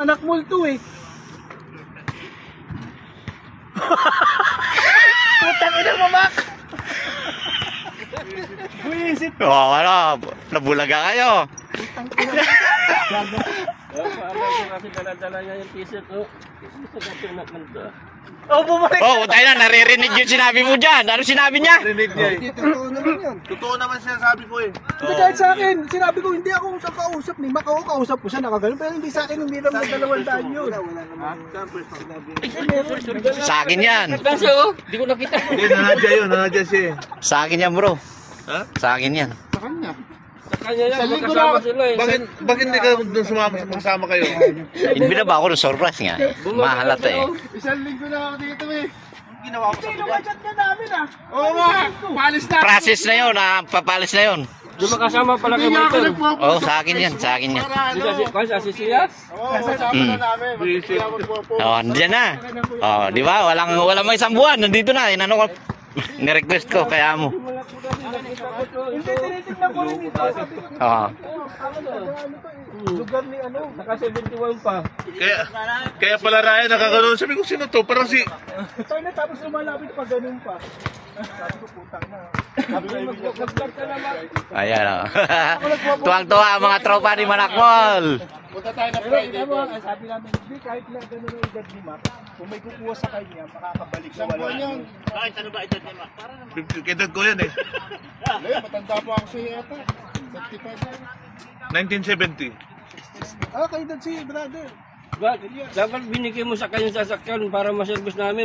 Manakmul to eh. Putang ina mo, Mac! Buisit! Ano, nabulaga kayo. Kasi dala-dala niya yung t-shirt, oh. Oh, bumalik! Oh, tayo na, naririnig yung sinabi mo dyan. Ano sinabi niya? Rinig niya eh. Totoo naman yan. Totoo naman siya sabi ko eh. Hindi kahit sa akin, sinabi ko hindi ako sa kausap ni Mac, ako kausap ko siya nakaganon, pero hindi sa akin, hindi naman 200 yun. Sa akin yan. Kasi, oh, di ko nakita. Hindi, nanadya yun, nanadya siya eh. Sa akin yan, bro. Ha? Sa akin yan. Sa kanya. Sa kanya yan, magkasama sila eh. Bakit hindi ka doon sumama kayo? Hindi ba ako ng surprise nga? Mahalata eh. Isang linggo na ako dito eh. Ginawa ko sa lugar. Chat na namin ah. Oo nga, palis na. Process na yun, papalis na yun. Di makasama pala kay Martin. Oh, sa akin yan, sa akin yan. Di sa sisiya? Oo, kasama na namin. Oh, andyan na. Oh, di ba? Walang may isang buwan. Nandito na. Inano ko. Ni-request ko, kaya mo. Hindi, tinitignan ko rin ito. Oh. Lugar ni ano. Naka 71 pa. Kaya pala Ryan nakaganoon. Sabi ko sino to? Parang si... Tayo na tapos lumalapit pa ganun pa. Sabi ko putang na. Mag-start ka naman. Ayan oh. Tuwang-tuwa ang mga tropa ni Manakmol. Punta tayo na Friday doon. Sabi namin, hindi kahit na ganun ang edad ni Mac, kung may kukuha sa kanya, makakabalik sa wala. Bakit ano ba edad niya, Mac? 50 edad ko yan eh. Hindi, matanda pa ako siya yata. 1970. 55. Ah, kayo doon si brother. Dapat binigay mo sa kanyang sasakyan para maservice namin.